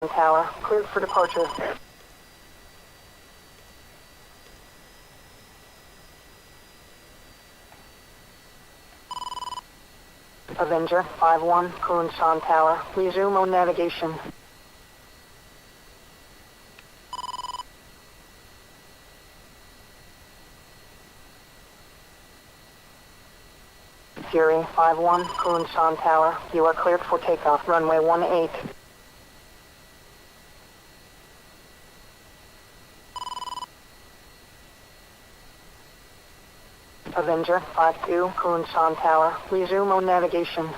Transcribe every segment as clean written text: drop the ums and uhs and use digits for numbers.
Tower, cleared for departure. Avenger 5-1, Kunshan Tower, resume on navigation. Fury 5-1, Kunshan Tower, you are cleared for takeoff, runway 18. Avenger 5-2, Kunshan Tower, resume on navigation.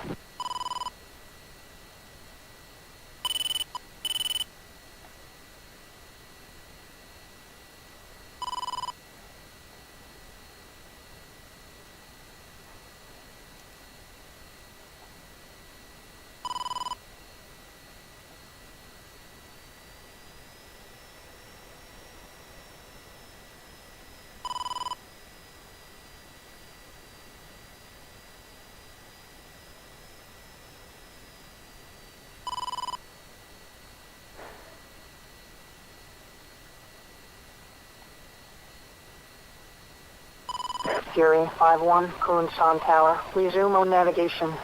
Fury 5-1, Kunshan Tower, resume on navigation.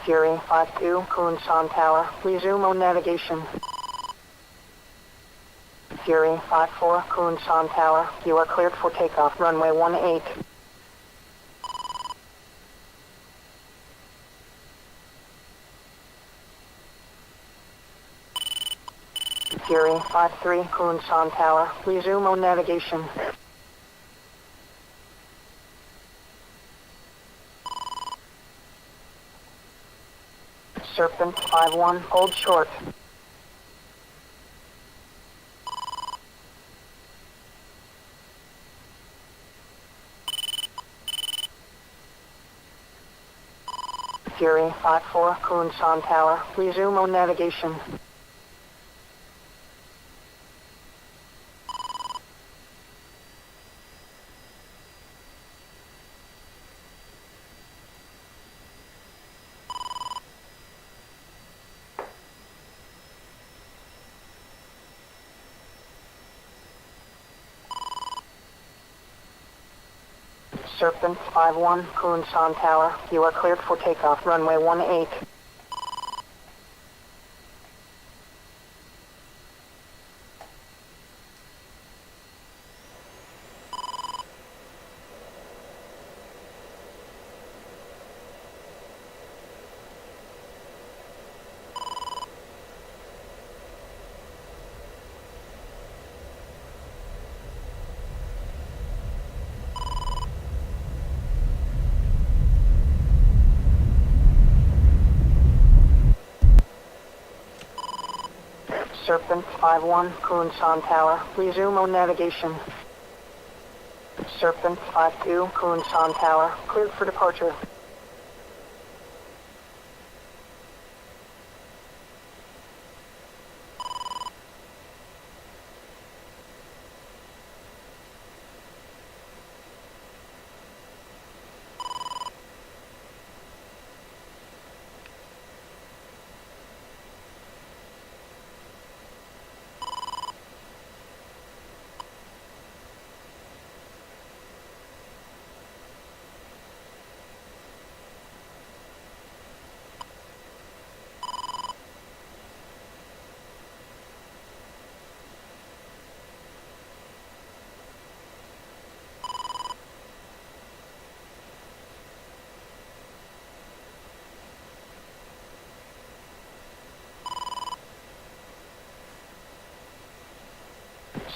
Fury 5-2, Kunshan Tower, resume on navigation. Fury 5-4, Kunshan Tower, you are cleared for takeoff, runway 18. Fury 5-3, Kunshan Tower, resume on navigation. Serpent 5-1, hold short. Fury 5-4, Kunshan Tower, resume on navigation. Serpent 5-1, Kunshan Tower, you are cleared for takeoff, runway 18. Serpent 5-1, Kunshan Tower, resume on navigation. Serpent 5-2, Kunshan Tower, cleared for departure.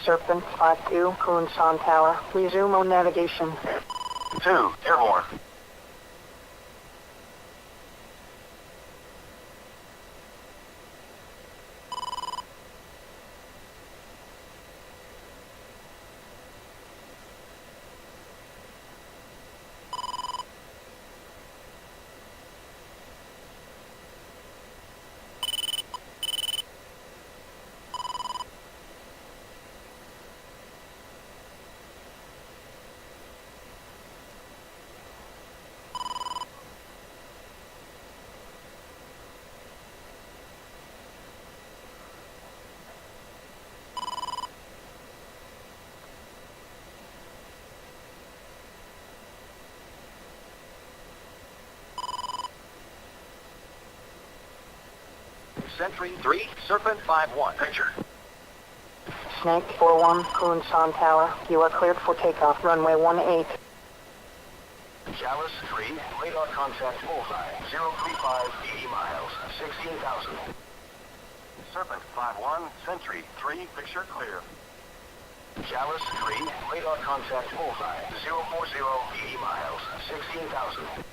Serpent 5-2, Kunshan Tower, resume on navigation. 2, airborne. Sentry 3, Serpent 5-1. Picture. Snake 4-1, Kunsan Tower. You are cleared for takeoff. Runway 18. Chalice 3, radar contact bullseye. 035, 80 miles, 16,000. Serpent 5-1, Sentry 3, picture clear. Chalice 3, radar contact bullseye. 040, 80 miles, 16,000.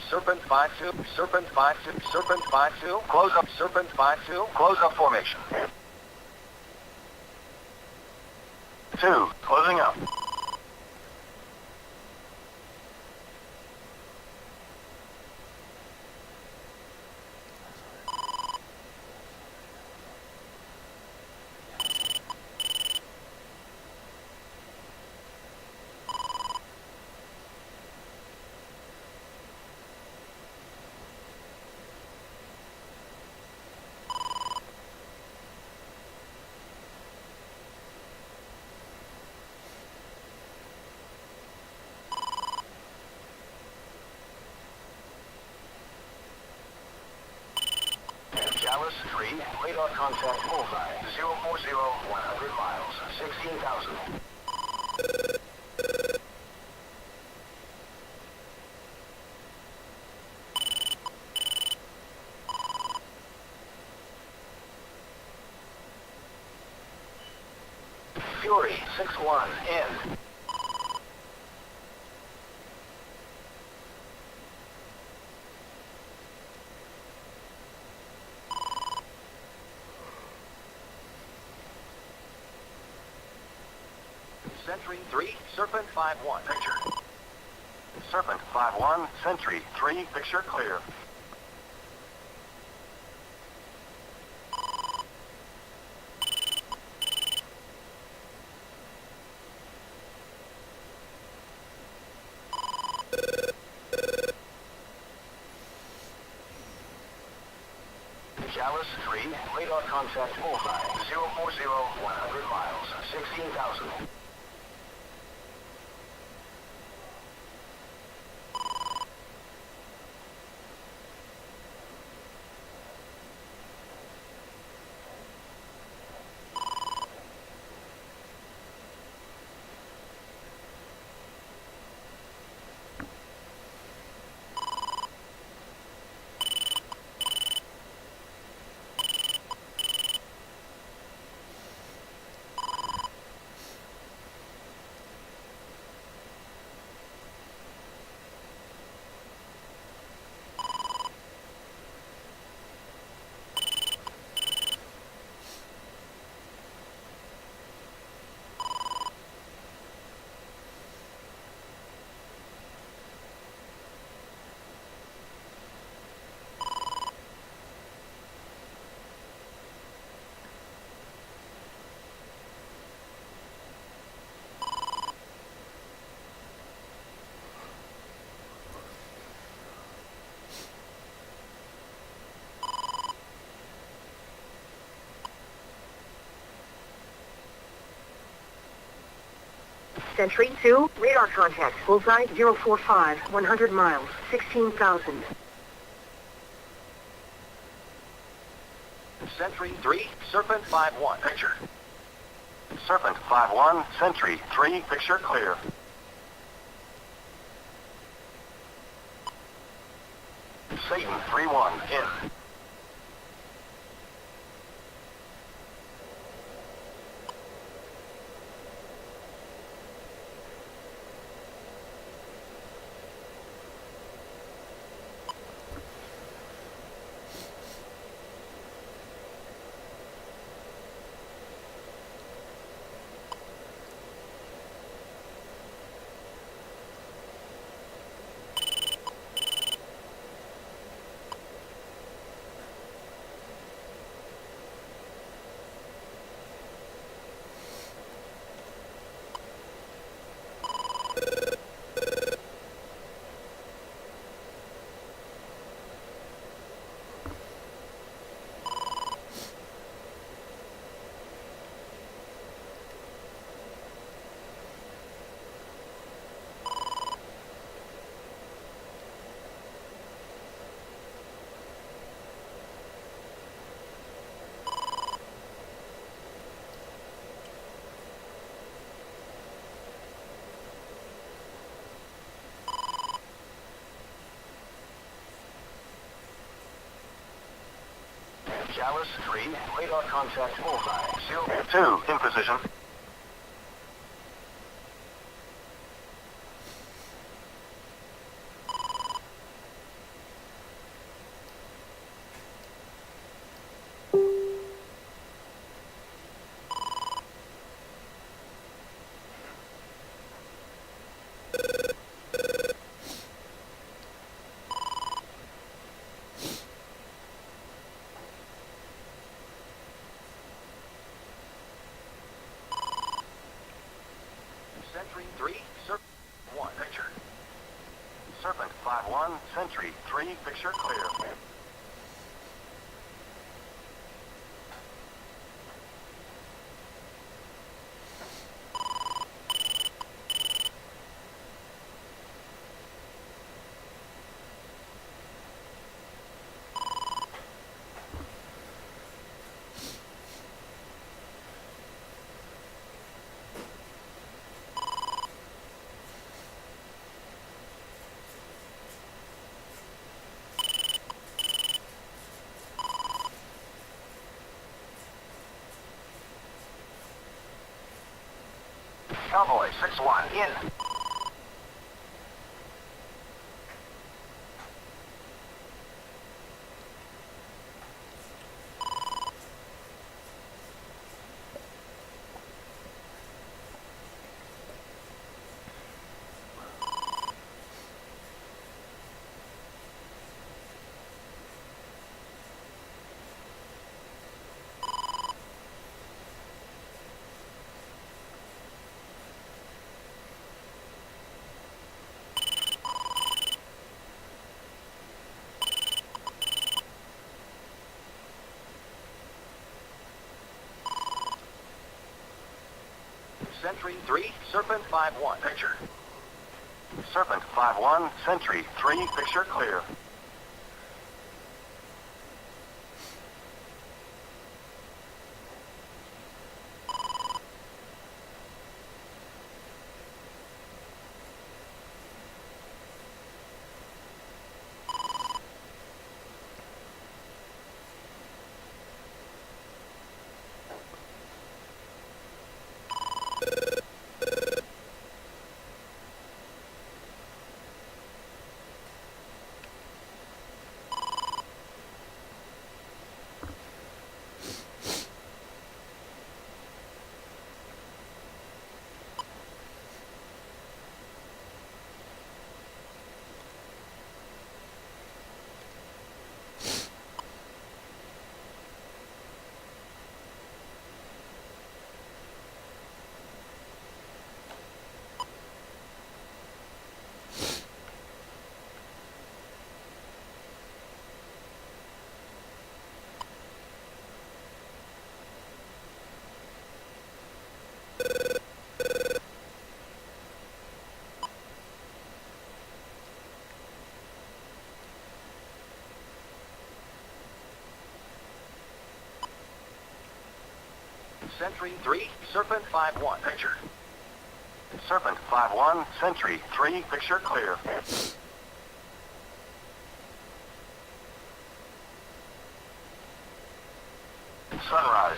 Serpent 5-2, Serpent 5-2, Serpent 5-2, close up, Serpent 5-2, close up formation. 2, closing up. Chalice 3, radar contact bullseye. 040, 100 miles, 16,000. Fury 6-1, in. Sentry 3, Serpent 5-1. Picture. Serpent 5-1, Sentry 3, picture clear. Chalice 3, radar contact bullseye. 040, 100 miles, 16,000. Sentry 2, radar contact, bullseye 045, 100 miles, 16,000. Sentry 3, Serpent 5-1. Picture. Serpent 5-1, Sentry 3, picture clear. Satan 3-1, in. Chalice 3, radar contact bullseye. Seal 2, in position. Sentry 3, Serpent 1, picture. Serpent 5-1, Sentry 3, picture clear. Cowboy 6-1, in. Sentry 3, Serpent 5-1, picture. Serpent 5-1, Sentry 3, picture clear. Sentry 3, Serpent 5-1, picture. Serpent 5-1, Sentry 3, picture clear. Sunrise.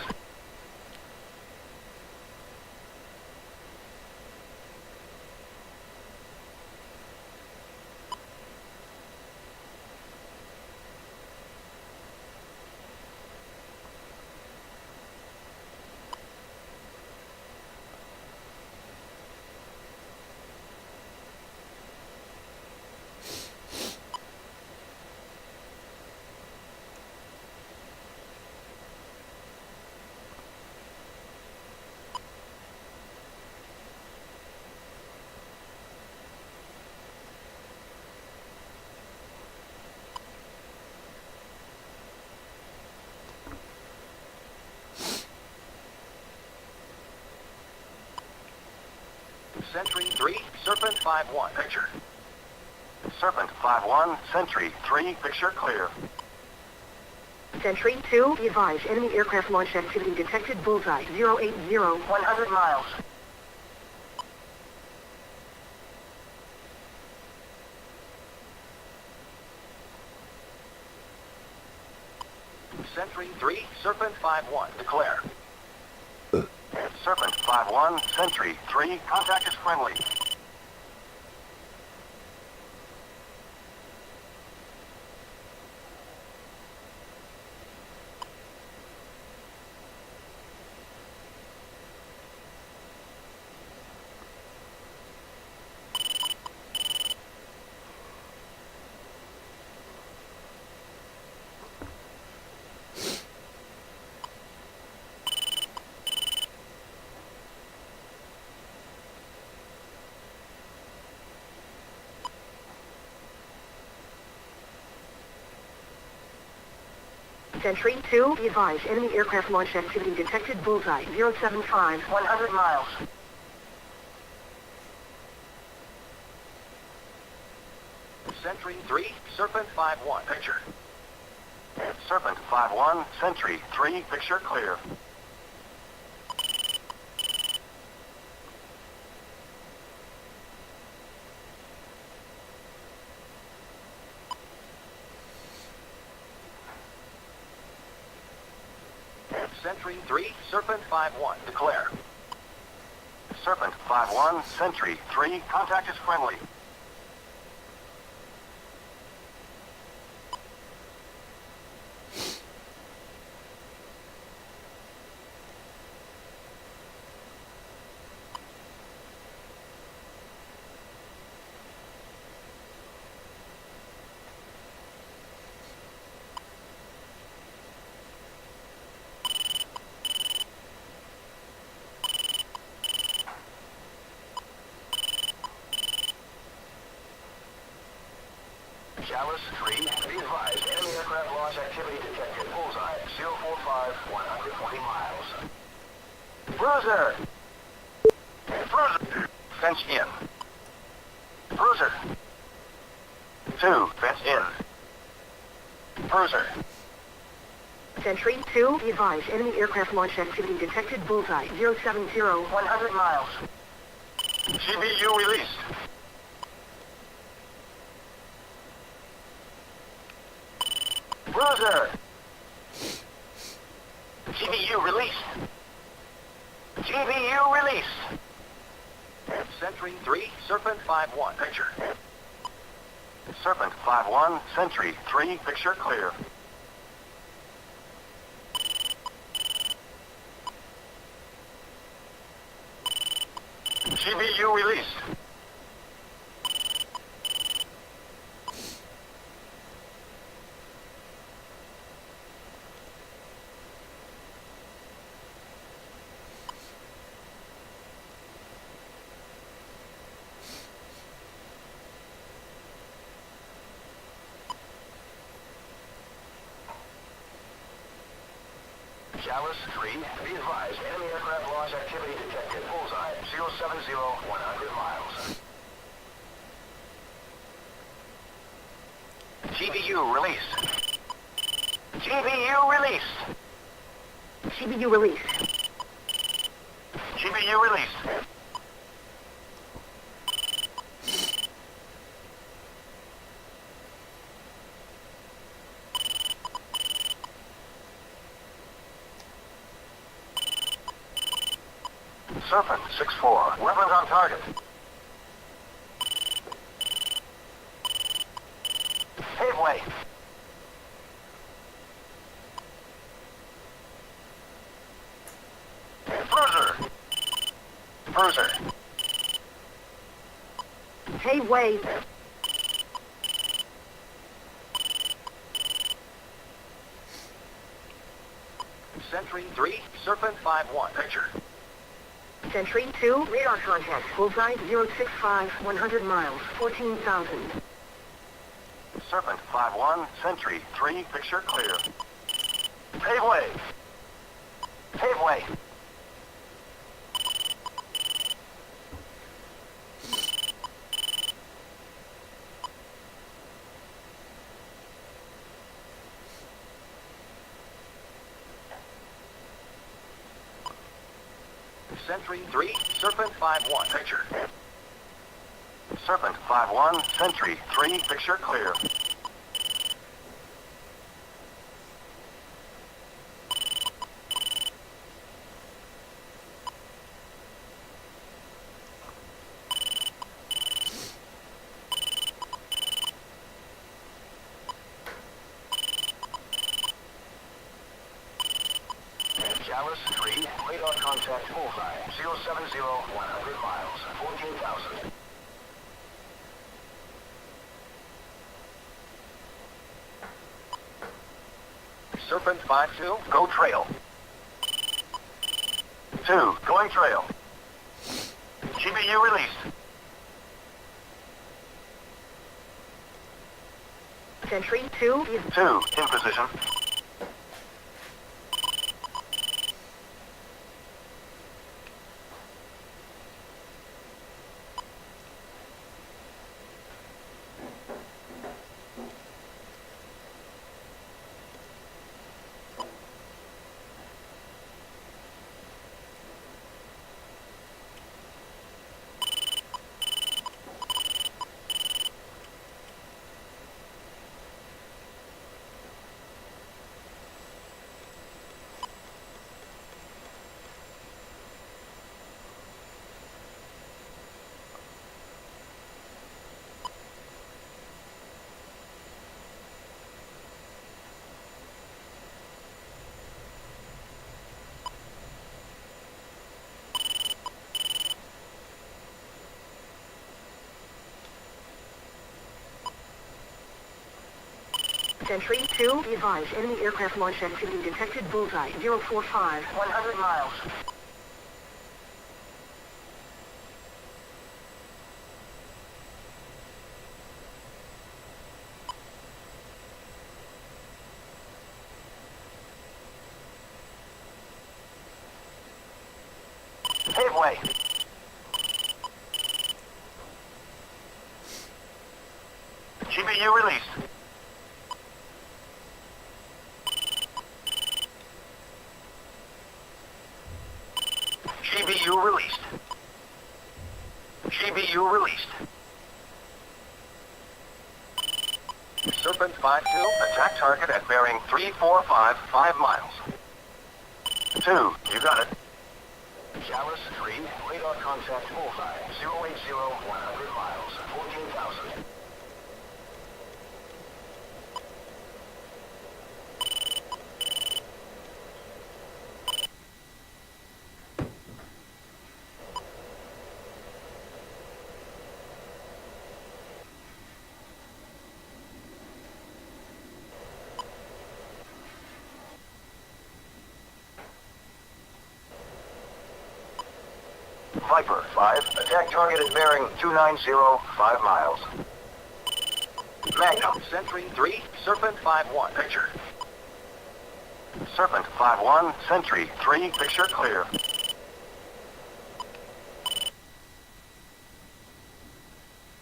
Sentry 3, Serpent 5-1, picture. Serpent 5-1, Sentry 3, picture clear. Sentry 2, be advised, enemy aircraft launch activity detected, bullseye 080, 100 miles. Sentry 3, Serpent 5-1, declare. Serpent 5-1, Sentry 3, contact is friendly. Sentry 2, be advised, enemy aircraft launch activity detected, bullseye, 075, 100 miles. Sentry 3, Serpent 5-1, picture. Serpent 5-1, Sentry 3, picture clear. Sentry 3, Serpent 5-1, declare. Serpent 5-1, Sentry 3, contact is friendly. Chalice 3, be advised, enemy aircraft launch activity detected, bullseye, 045, 140 miles. Bruiser! Bruiser! Fence in. Bruiser! 2, fence in. Bruiser! Sentry 2, be advised, enemy aircraft launch activity detected, bullseye, 070, 100 miles. GBU released. Bruiser! GBU released. GBU released. Sentry 3, Serpent 5-1, picture. Serpent 5-1, Sentry 3, picture clear. GBU released. Chalice 3, be advised, enemy aircraft launch activity detected, bullseye, 070, 100 miles. GBU released. GBU released. GBU released. GBU released. Serpent 6-4, weapons on target. Pave way. Bruiser. Bruiser. Pave way. Sentry 3, Serpent 5-1, picture. Sentry 2, radar contact, bullseye, 065, 100 miles, 14,000. Serpent 5-1, Sentry 3, picture clear. Pave way. Pave way. Sentry 3, Serpent 5-1, picture. Serpent 5-1, Sentry 3, picture clear. Dallas 3, radar contact bullseye, 070, 100 miles, 14,000. Serpent 5-2, go trail. 2, going trail. GBU released. Sentry 2, 2, in position. Sentry 2, advise enemy aircraft launch activity detected bullseye 045. 100 miles. Pave way. GBU released. GBU released. GBU released. Serpent 5-2, attack target at bearing 345, 5 miles. 2, you got it. Dallas 3, radar contact bullseye, 080, 100 miles, 14,000. Viper 5, attack target at bearing 290, 5 miles. Magnum, Sentry 3, Serpent 5-1, picture. Serpent 5-1, Sentry 3, picture clear.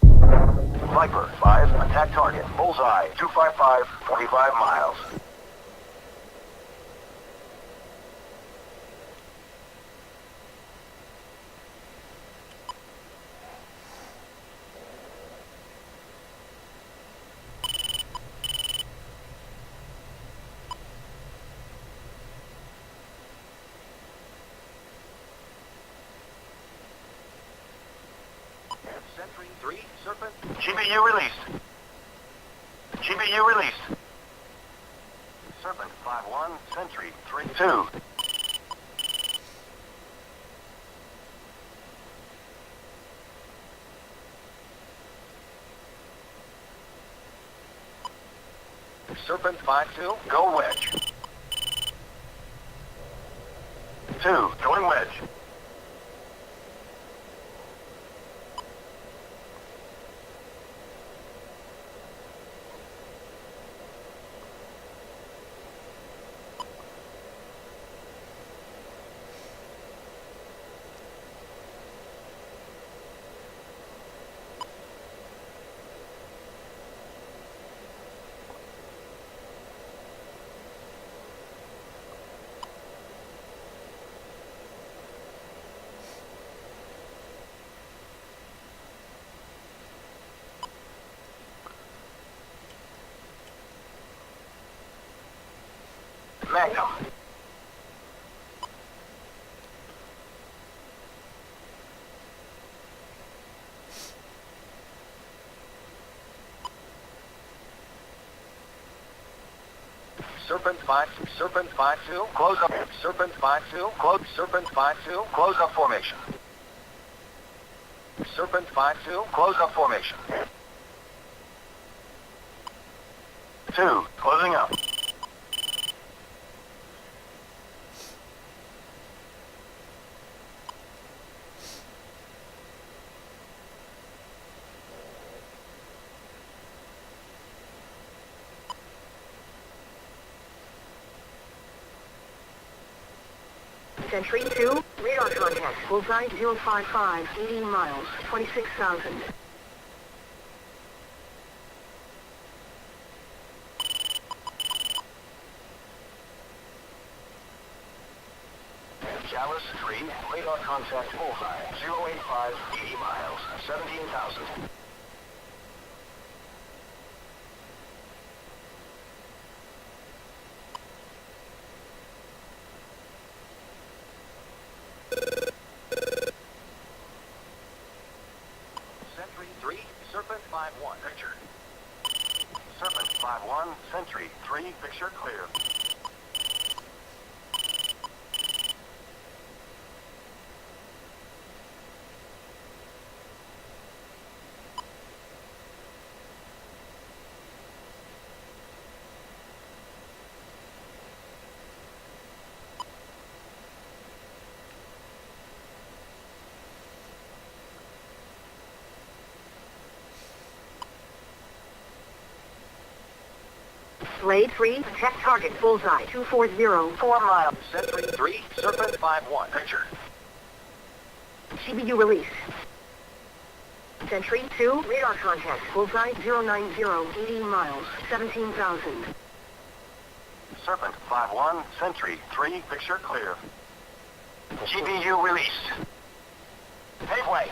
Viper 5, attack target, bullseye, 255, 45 miles. Sentry 3, Serpent. GBU released. GBU released. Serpent 5-1, Sentry 3-2. Serpent 5-2, go wedge. 2, going wedge. Magnum. Serpent 5, Serpent 5-2, close up, Serpent 5-2, close, Serpent 5-2, close up formation. Serpent 5-2, close up formation. 2, closing up. Sentry 2, radar contact, bullseye 055, 80 miles, 26,000. Chalice 3, radar contact bullseye 085, 80 miles, 17,000. Sentry 3, Serpent 5-1, picture. Serpent 5-1, Sentry 3, picture clear. Blade 3, attack target, bullseye 240, 4 miles. Sentry 3, Serpent 5-1, picture. CBU release. Sentry 2, radar contact, bullseye 090, 80 miles, 17,000. Serpent 5-1, Sentry 3, picture clear. GBU released. Paveway.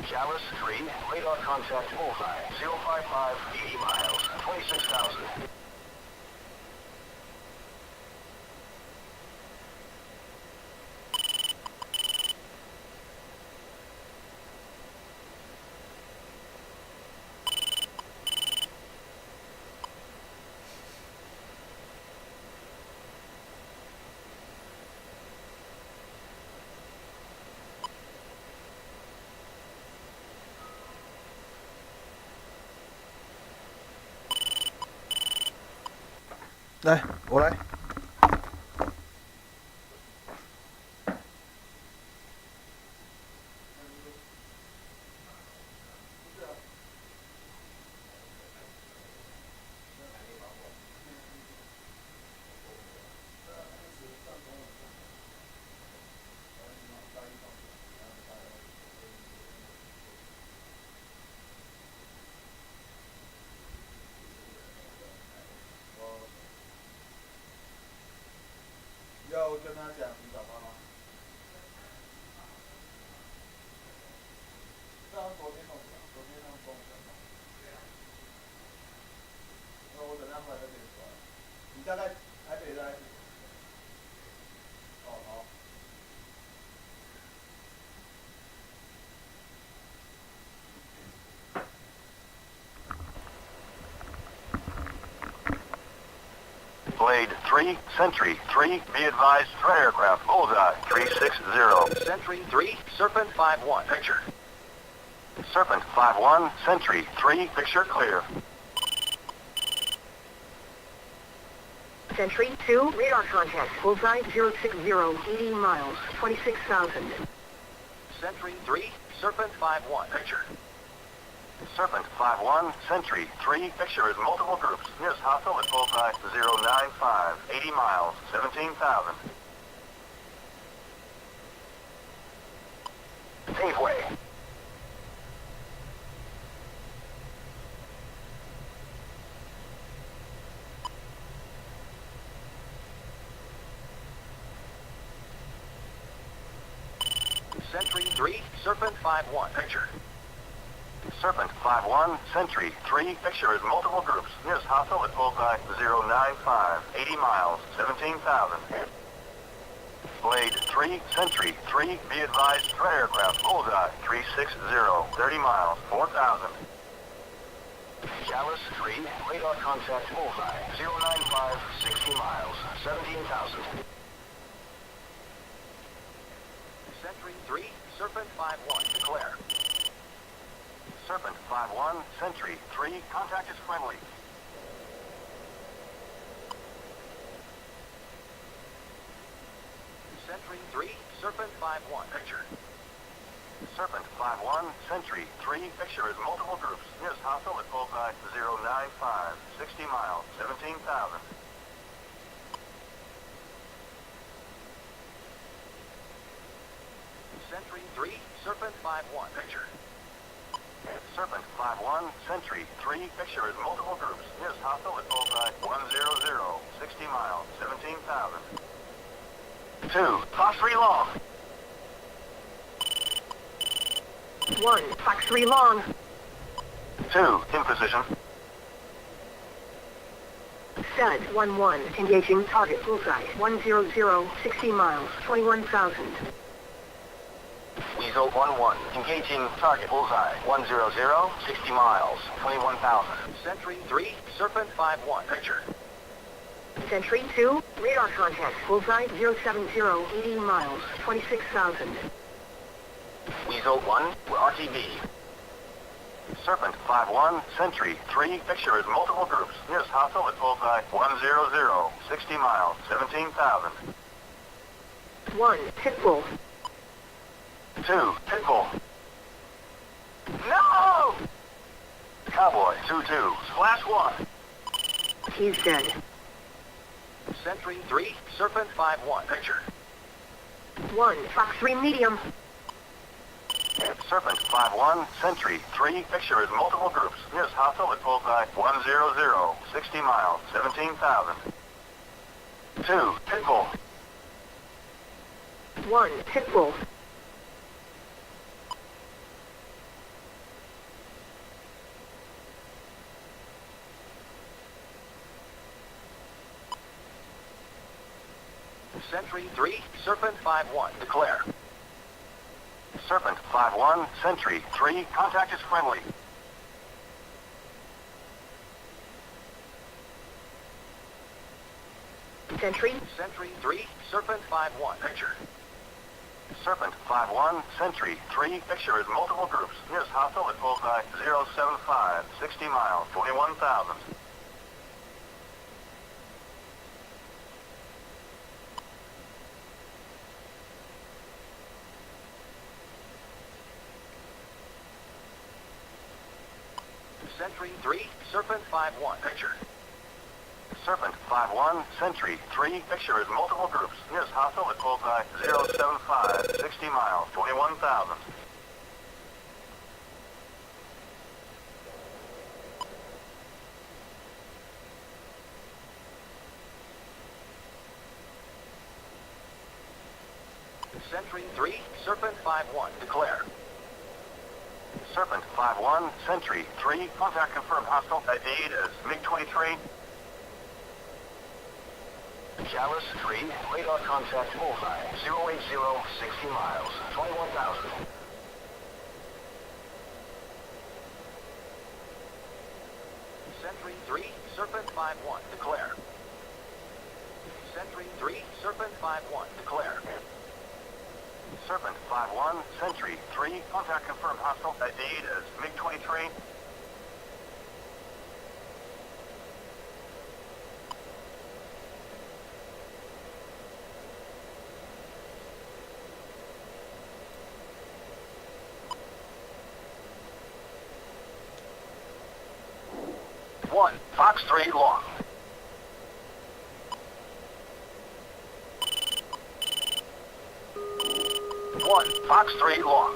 Chalice 3, radar contact bullseye 055, 80 miles, 26,000.来，我来。要跟他讲你找他吗？那他昨天弄的，昨天他们跟我讲的。那我等他回来再跟你说。你大概台北在？哦，好。Blade 3, Sentry 3, be advised, threat aircraft, bullseye 360. Sentry 3, Serpent 5-1, picture. Serpent 5-1, Sentry 3, picture clear. Sentry 2, radar contact, bullseye 060, 80 miles, 26,000. Sentry 3, Serpent 5-1, picture. Serpent 5-1, Sentry 3, picture is multiple groups. Nearest hostile at bullseye 095, 80 miles, 17,000. Paveway. Sentry 3, Serpent 5-1, picture. Serpent 5-1, Sentry 3, picture is multiple groups. Nearest hostile at bullseye 095, 80 miles, 17,000. Blade 3, Sentry 3, be advised, threat aircraft, bullseye 360, 30 miles, 4,000. Chalice 3, radar contact bullseye. 095, 60 miles, 17,000. Sentry 3, Serpent 5-1, declare. Serpent 5-1, Sentry 3, contact is friendly. Sentry 3, Serpent 5-1, picture. Serpent 5-1, Sentry 3, picture is multiple groups. Nearest hostile at bullseye 095, 60 miles, 17,000. Sentry 3, Serpent 5-1, picture. Serpent 5-1, Sentry 3, picture is multiple groups. Nearest hostile at bullseye 100, 60 miles, 17,000. 2, Fox 3 long. 1, Fox 3 long. 2, in position. Stud 1-1, engaging target bullseye 100, 60 miles, 21,000. Weasel 1-1, engaging target bullseye 100, 60 miles, 21,000. Sentry 3, Serpent 5-1, picture. Sentry 2, radar contact, bullseye 070, 80 miles, 26,000. Weasel 1, RTB. Serpent 5-1, Sentry 3, picture is multiple groups. Nearest hostile at bullseye 100, 60 miles, 17,000. 1, Pitbull. 2, Pitbull. No! Cowboy 2-2, Splash 1. He's dead. Sentry 3, Serpent 5-1, picture. 1, Fox 3 medium. Serpent 5-1, Sentry 3, picture is multiple groups. Nearest hostile at bullseye 100, 60 miles, 17,000. 2, Pitbull. 1, Pitbull. Sentry 3, Serpent 5-1, declare. Serpent 5-1, Sentry 3, contact is friendly. Sentry. Sentry 3, Serpent 5-1, picture. Serpent 5-1, Sentry 3, picture is multiple groups. Nearest hostile at bullseye 075, 60 miles, 21,000. Sentry 3, Serpent 5-1, picture. Serpent 5-1, Sentry 3, picture is multiple groups. Nearest hostile at bullseye 075, 60 miles, 21,000. Sentry 3, Serpent 5-1, declare. Serpent 5-1, Sentry 3, contact confirmed hostile. ID is MiG-23. Chalice 3, radar contact bullseye 080, 60 miles, 21,000. Sentry 3, Serpent 5-1, declare. Sentry 3, Serpent 5-1, declare. Serpent 5-1, Sentry 3, contact confirmed hostile. ID is MiG-23. One, Fox 3 long. One, Fox 3 long.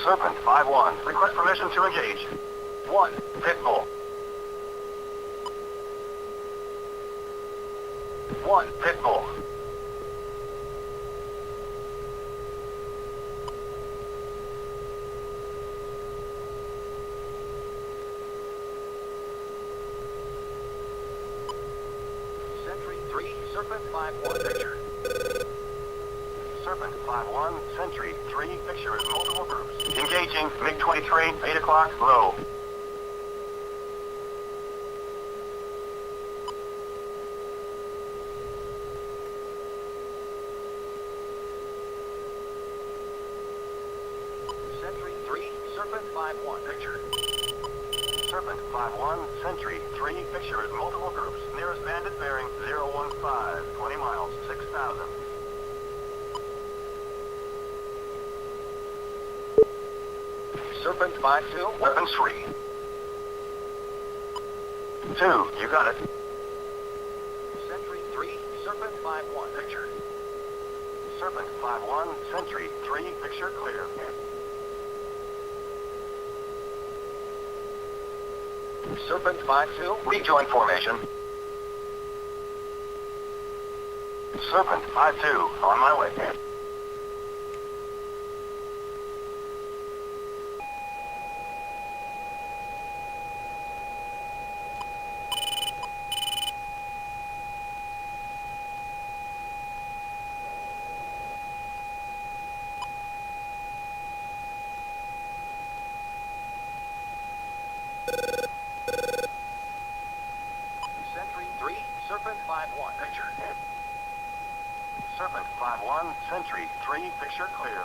Serpent 5-1, request permission to engage. 1, Pitbull. 1, Pitbull. Serpent 5-1, picture. Serpent 5-1, Sentry 3, picture is multiple groups. Engaging, MiG-23, 8 o'clock, low. Sentry 3, Serpent 5-1, picture. Serpent 5-1, Sentry 3, picture is multiple groups. Nearest bandit bearing 015, 20 miles, 6,000. Serpent 5-2, weapons free. 2, you got it. Sentry 3, Serpent 5-1, picture. Serpent 5-1, Sentry 3, picture clear. Serpent 5-2, rejoin formation. Serpent 5-2, on my way. Sentry 3, Serpent 5-1, picture. Serpent 5-1, Sentry 3, picture clear.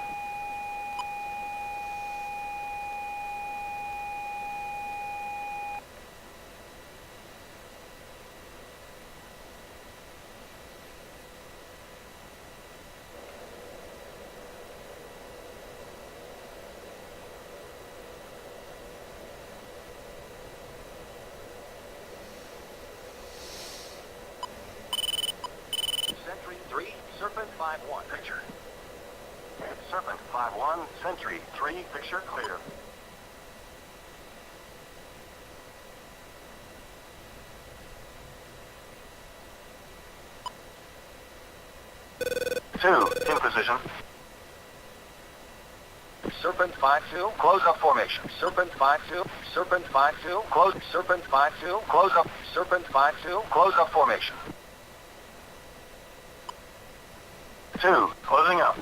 Sentry 3, Serpent 5-1, picture. Serpent 5-1, Sentry 3, picture clear. Two, in position. Serpent 5-2, close up formation. Serpent 5-2, Serpent 5-2, close, Serpent 5-2, close up, Serpent 5-2, close up formation. 2, closing up.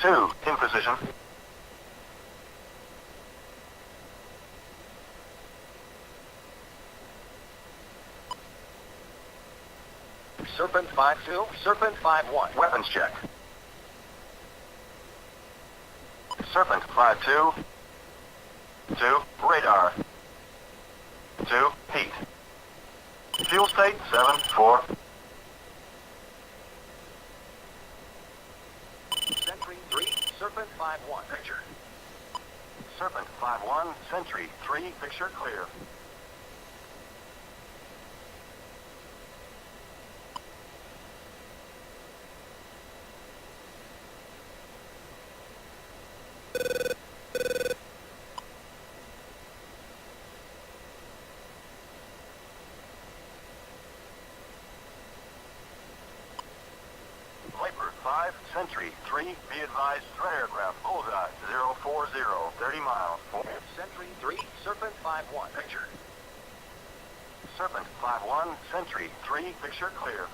Two, in position. Serpent 5-2, Serpent 5-1, weapons check. Serpent 5-2, 2, radar. 2, heat. Fuel state 7-4. Sentry 3, Serpent 5-1, picture. Serpent 5-1, Sentry 3, picture clear. Viper 5, Sentry 3, be advised, threat aircraft, bullseye, 040, 30 miles. Sentry 3, Serpent 5-1, picture. Serpent 5-1, Sentry 3, picture clear.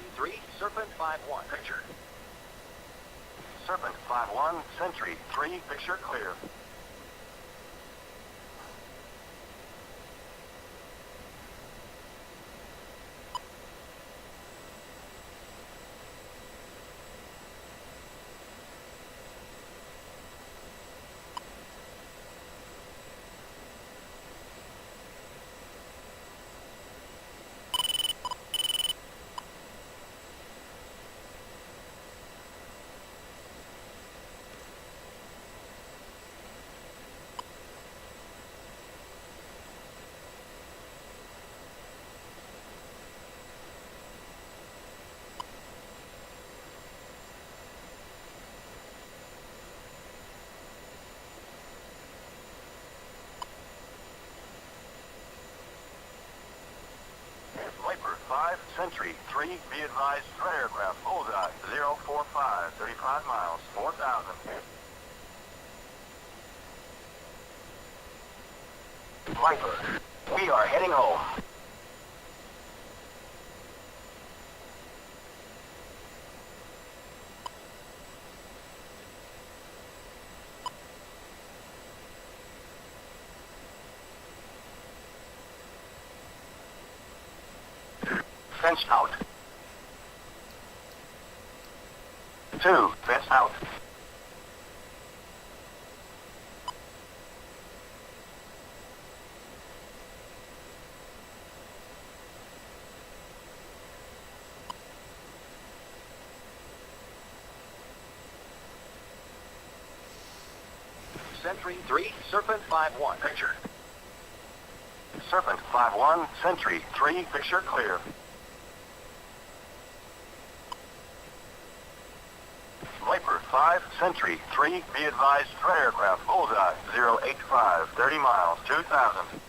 Sentry 3, Serpent 5-1, picture. Serpent 5-1, Sentry 3, picture clear. Viper 5, Sentry 3, be advised, threat aircraft, bullseye, 045, 35 miles, 4,000. Viper, we are heading home. Fence out. 2, fence out. Sentry 3, Serpent 5-1, picture. Serpent 5-1, Sentry 3, picture clear. Viper 5, Sentry 3, be advised, threat aircraft, bullseye, 085, 30 miles, 2,000.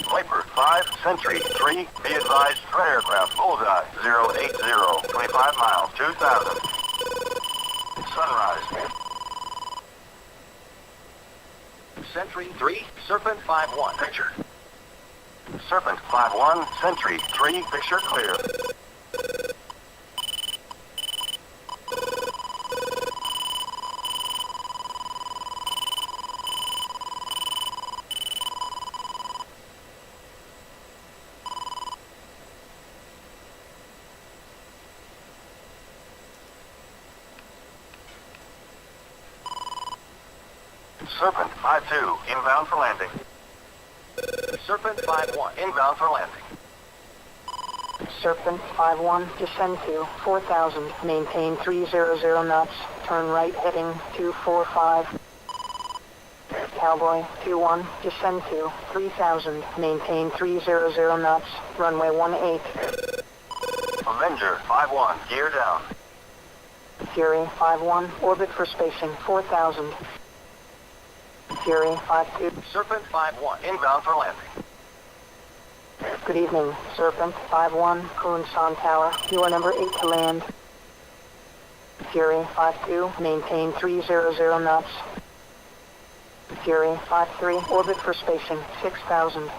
Viper 5, Sentry 3, be advised, threat aircraft, bullseye, 080, 25 miles, 2,000. Sunrise. Sentry 3, Serpent 5-1, picture. Serpent 5-1, Sentry 3, picture clear. Serpent 5-2, inbound for landing. Serpent 5-1, inbound for landing. Serpent 5-1, descend to 4,000, maintain 300 knots, turn right heading 245. Cowboy 2-1, descend to 3,000, maintain 300 knots, runway 18. Avenger 5-1, gear down. Fury 5-1, orbit for spacing 4,000. Fury 5-2. Serpent 5-1, inbound for landing. Good evening, Serpent 5-1, Kunsan Tower. You are number 8 to land. Fury 5-2, maintain 300 knots. Fury 5-3, orbit for spacing 6,000.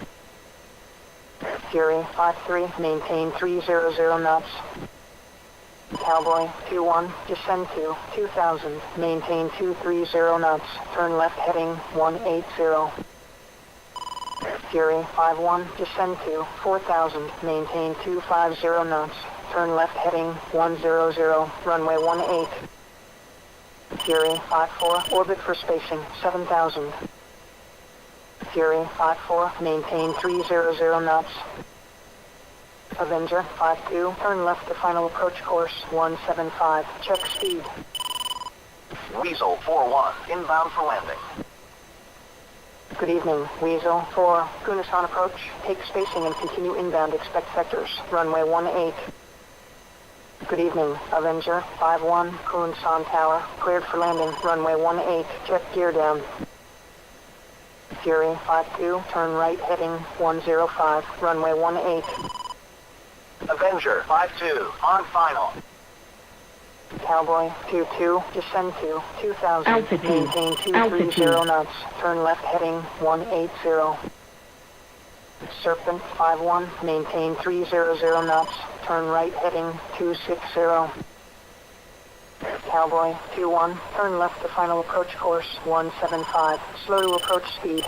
Fury 5-3, maintain 300 knots. Cowboy 2-1, descend to 2,000, maintain 230 knots, turn left heading 180. Fury 5-1, descend to 4,000, maintain 250 knots, turn left heading 100, runway 18. Fury 5-4, orbit for spacing 7,000. Fury 5-4, maintain 300 knots. Avenger 5-2, turn left to final approach course 175, check speed. Weasel 4-1, inbound for landing. Good evening, Weasel 4, Kunasan approach, take spacing and continue inbound, expect vectors, runway 18. Good evening, Avenger 5-1, Kunasan Tower, cleared for landing, runway 18, check gear down. Fury 52, turn right heading 105, runway 18. Avenger 5-2, on final. Cowboy 22, descend to 2000, Altitude. maintain 230 Altitude. knots, turn left heading 180. Serpent 51, maintain 300 knots, turn right heading 260. Cowboy 21, turn left to final approach course 175, slow to approach speed.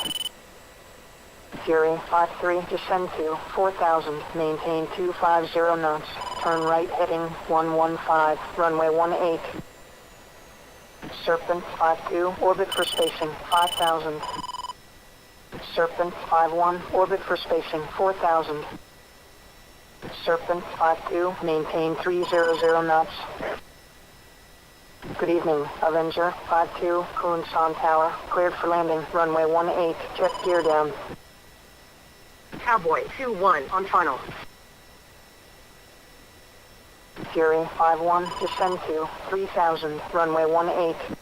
Fury 53, descend to 4000, maintain 250 knots, turn right heading 115, runway 18. Serpent 52, orbit for spacing 5000. Serpent 51, orbit for spacing 4000. Serpent 52, maintain 300 knots. Good evening, Avenger 52, Kunsan Tower, cleared for landing, runway 18, check gear down. Cowboy 2-1 on final. Fury 51, descend to 3000, runway 18.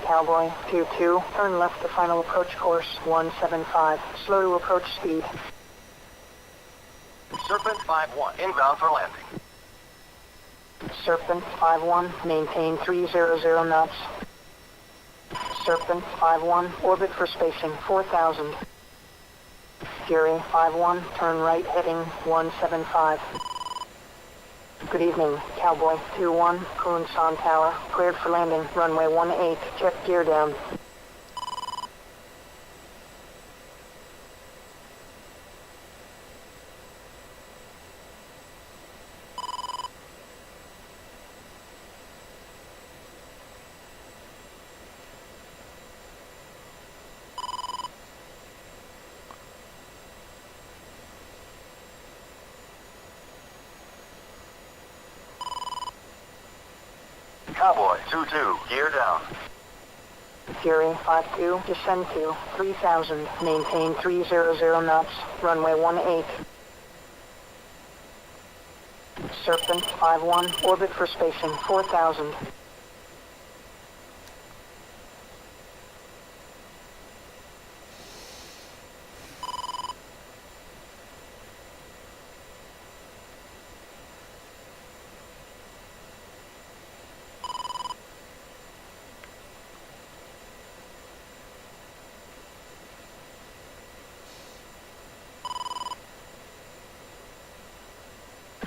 Cowboy 22, turn left to final approach course 175, slow to approach speed. Serpent 5-1, inbound for landing. Serpent 51, maintain 300 knots. Serpent 51, orbit for spacing 4000. Fury 51, turn right heading 175. Good evening, Cowboy 2-1, Kunsan Tower, cleared for landing, runway 18, check gear down. Cowboy 2-2, gear down. Fury 52, descend to 3000, maintain 300 knots, runway 18. Serpent 51, orbit for spacing 4000.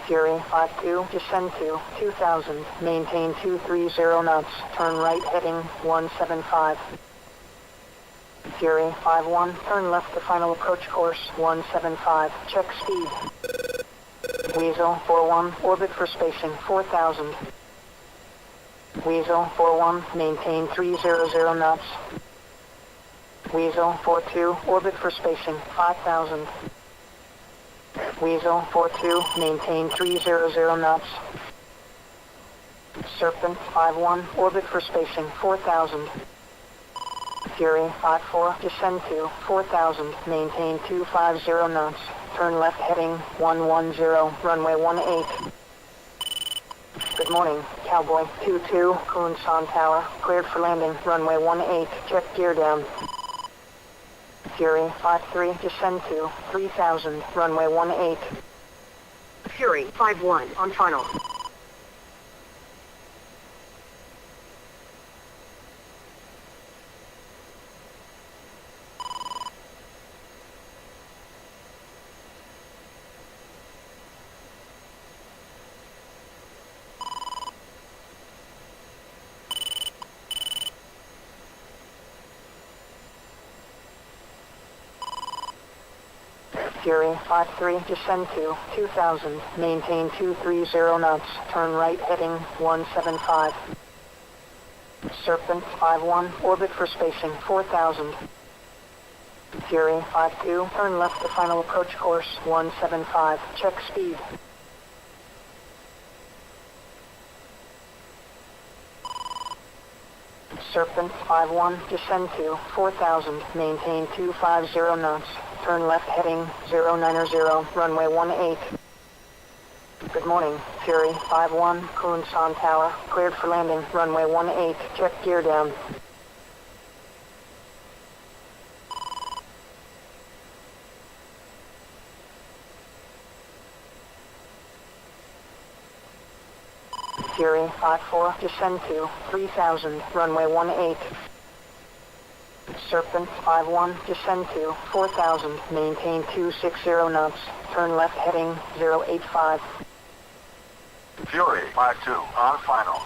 Fury 52, descend to 2000, maintain 230 knots, turn right heading 175. Fury 51, turn left to final approach course 175, check speed. Weasel 41, orbit for spacing 4000. Weasel 41, maintain 300 knots. Weasel 42, orbit for spacing 5000. Weasel 42, maintain 300 knots. Serpent 51, orbit for spacing 4000. Fury 54, descend to 4000, maintain 250 knots. Turn left heading 110, runway 18. Good morning, Cowboy 22, Kunsan Tower, cleared for landing, runway 18, check gear down. Fury 53, descend to 3000, runway 18. Fury 5-1 on final. Fury 53, descend to 2000, maintain 230 knots, turn right heading 175. Serpent 51, orbit for spacing 4000. Fury 52, turn left to final approach course 175, check speed. Serpent 5-1, descend to 4,000, maintain 250 knots, turn left heading 090, runway 18. Good morning, Fury 5-1, Kunsan Tower, cleared for landing, runway 18, check gear down. Fury 5-4, descend to 3,000, runway 18. Serpent 5-1, descend to 4,000, maintain 260 knots, turn left heading 085. Fury 5-2, on final.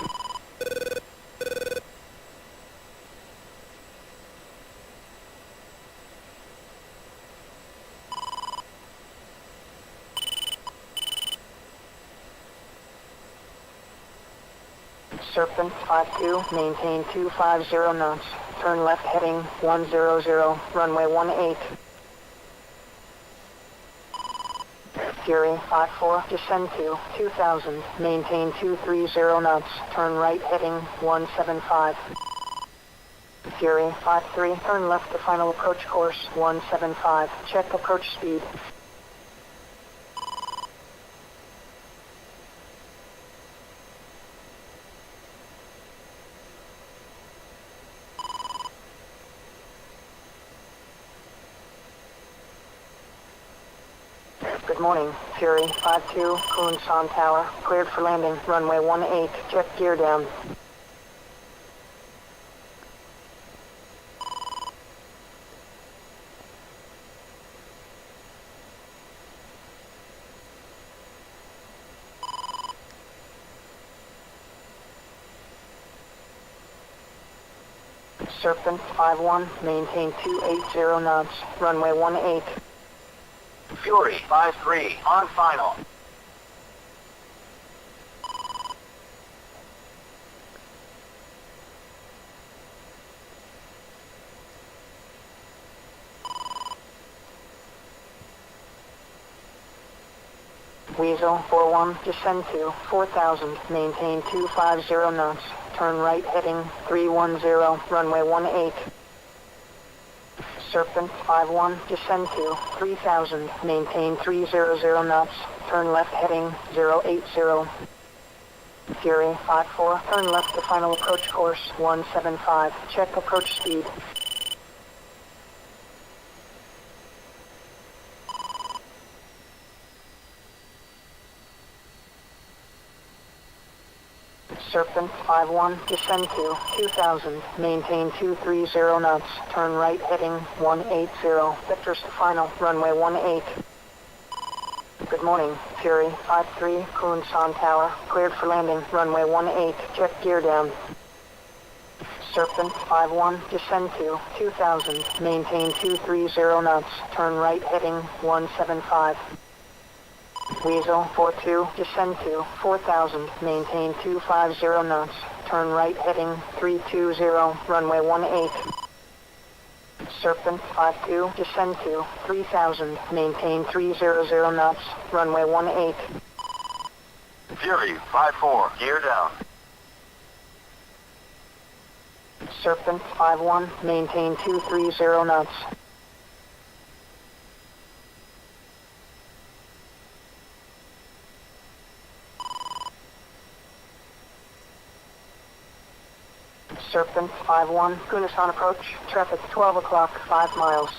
Serpent 5-2, maintain 250 knots, turn left heading 100, runway 18. Fury 5-4, descend to 2,000, maintain 230 knots, turn right heading 175. Fury 5-3, turn left to final approach course 175, check approach speed. Good morning, Fury 5-2, Kunsan Tower, cleared for landing, runway 18, check gear down. Serpent 5-1, maintain 280 knots, runway 18. Fury 5-3, on final. Weasel 4-1, descend to 4,000, maintain 250 knots, turn right heading 310, runway 18. Serpent 5-1, descend to 3,000, maintain 300 knots, turn left heading 080. Fury 5-4, turn left to final approach course 175, check approach speed. Serpent 5-1, descend to 2,000, maintain 230 knots, turn right heading 180, vectors to final, runway 18. Good morning, Fury 5-3, Kunsan Tower, cleared for landing, runway 18, check gear down. Serpent 5-1, descend to 2,000, maintain 230 knots, turn right heading 175. Weasel 4-2, descend to 4,000, maintain 250 knots, turn right heading 320, runway 18. Serpent 5-2, descend to 3,000, maintain 300 knots, runway 18. Fury 5-4, gear down. Serpent 5-1, maintain 230 knots. Serpent 5-1, Kunasan approach, traffic 12 o'clock, 5 miles.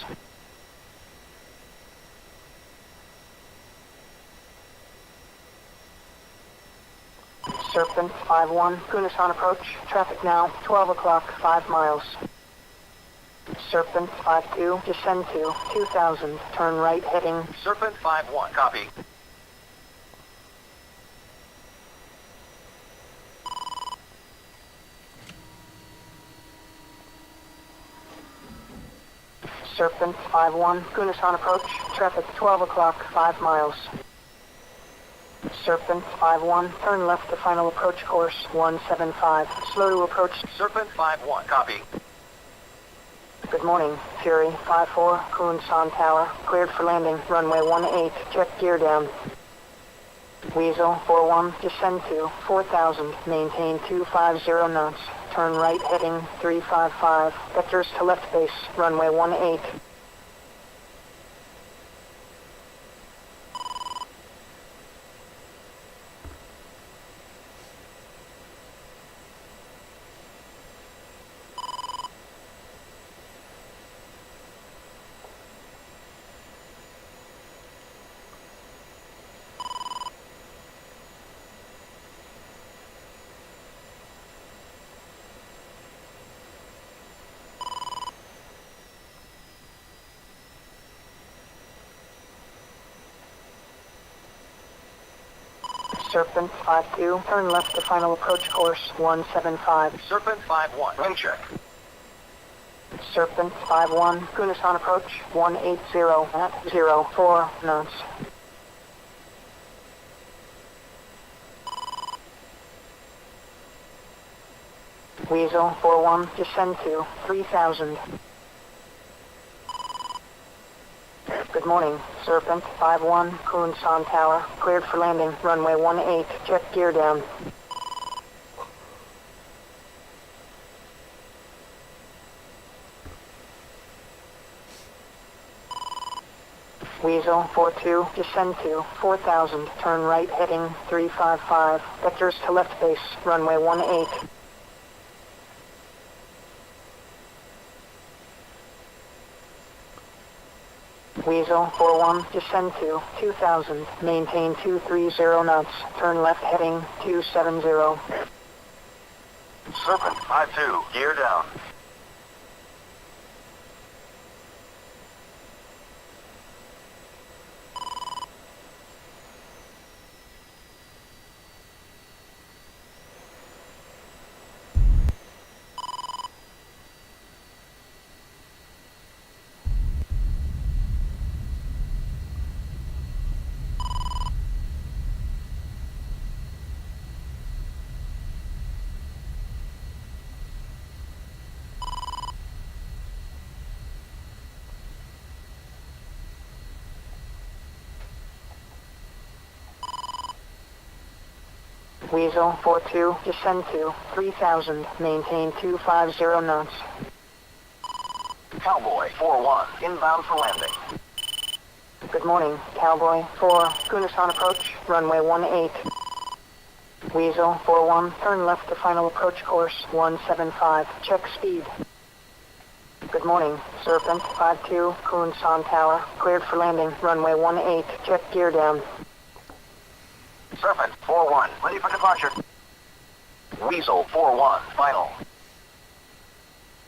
Serpent 5-1, Kunasan approach, traffic now, 12 o'clock, 5 miles. Serpent 5-2, descend to 2,000, turn right heading. Serpent 5-1, copy. Serpent 5-1, Kunasan approach, traffic 12 o'clock, 5 miles. Serpent 5-1, turn left to final approach course 175, slow to approach. Serpent 5-1, copy. Good morning, Fury 5-4, Kunsan Tower, cleared for landing, runway 18, check gear down. Weasel 41, descend to 4,000, maintain 250 knots, turn right heading 355, vectors to left base, runway 18. Serpent 52, turn left to final approach course 175. Serpent 5-1. Wind check. Serpent 51, Kunasan approach 180 at 04 knots. Weasel 41, descend to 3,000. Good morning, Serpent 51, Kunasan Tower, cleared for landing, runway 18, check gear down. Weasel 42, descend to 4,000, turn right heading 355, vectors to left base, runway 18. Weasel 41, descend to 2,000, maintain 230 knots, turn left heading 270. Serpent 5-2. Gear down. Weasel 42, descend to 3,000, maintain 250 knots. Cowboy 4-1. Inbound for landing. Good morning, Cowboy 4, Kunasan approach, runway 18. Weasel 41, turn left to final approach course 175, check speed. Good morning, Serpent 52, Kunasan Tower, cleared for landing, runway 18, check gear down. Serpent 4-1. Ready for departure. Weasel 4-1. Final.